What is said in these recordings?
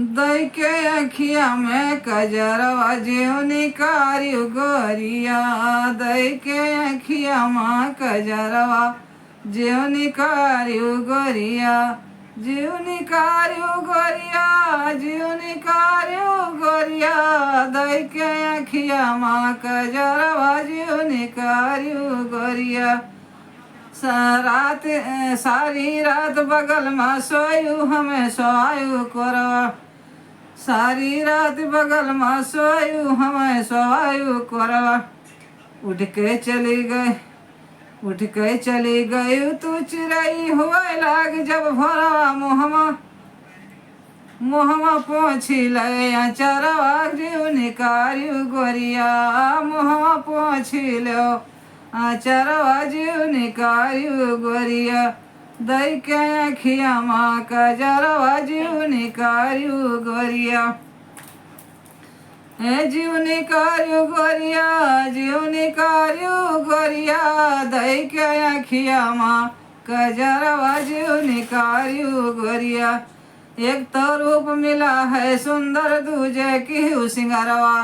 दई के अखिया में कजरवा जेऊ निकारियो गोरिया। दई के अखिया में कजरवा जेऊ निकारियो गोरिया। जीव निकारियो गोरिया, जीव निकारियो गोरिया। दई के अखिया में कजरवा जेऊ निकारियो गोरिया। सारी रात बगल में सोयू हमें सोयू कोरवा। सारी रात बगल में सोयू हमें सोयू कोरवा। उठ के चली गई, उठ के चली गई तू चिड़ई हुए लाग जब भोरवा। मुहमा पोछी ले अचरवा जीव निकारियो गोरिया। मुहमा पोछी लो अचरवा जीव निकारियो गोरिया। दई के अखिया माँ कजरवा जीव निकारियो गोरिया। ए जीव निकारियो गोरिया, जीव निकारियो गोरिया। दई के अखिया माँ कजरवा जीव निकारियो गोरिया। एक तो रूप मिला है सुंदर दूजे की सिंगारवा।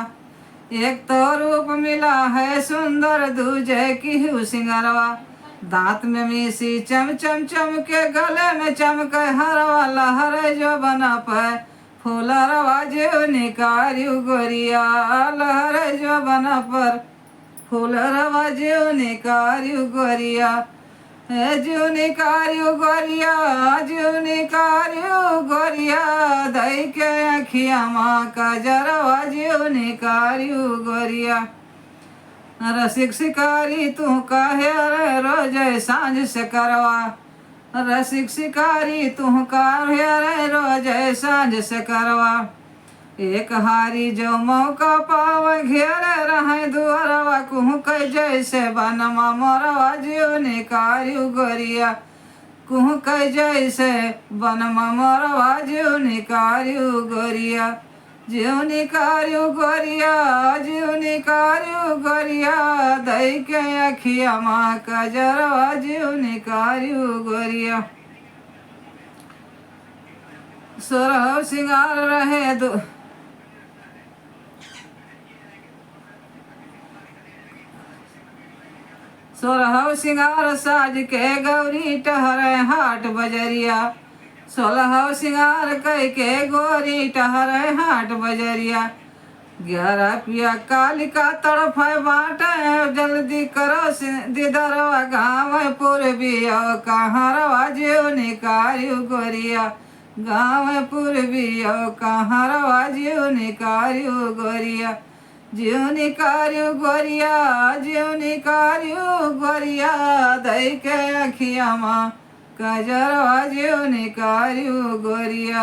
एक तो रूप मिला है सुंदर दूजे की सिंगारवा। दांत में मीसी चम चम चम के गले में चमक हरवा। लहर जो बना पे फूलरवा जीव निकारियो गोरिया। लहर जो बना पर फूलरवा जीव निकारियो गोरिया। जीव निकारियो गोरिया, जीव निकारियो गोरिया। दई के अखिया माँ कजरवा जीव निकारियो गोरिया। रसिक शिकारी तू कहे रे रोज सांझ से करवा। रसिक शिकारी तू कहे रे रोज सांझ से करवा। एक हारी जो मौका पाव घेरे रहे दुआरवा। कुहू कह जैसे बनमा मोरवा जीव निकारियो गोरिया। कुहू कह जैसे बनमा मोरवा जीव निकारियो गोरिया। जीव निकारियो गोरिया, जीव निकारियो गोरिया। दई के अखिया माँ कजरवा जीव निकारियो गोरिया। सोरह सिंगार रहे दो सोलह सिंगार साज के गौरी टहरे हाट बजरिया। 16 सिंगार कई के गोरी टहरे हाट बजरिया। 11 पिया कालिका तड़फ बाटे जल्दी करो दीदरवा। गाँव पूर्विया कहाँरवा जीव निकारियो गोरिया। गाँव पूर्विया कहाँरवा जीव निकारियो गोरिया। जीव निकारियो गोरिया, जीव निकारियो गोरिया। दई के अखिया माँ कजरवा जीव निकारियो गोरिया।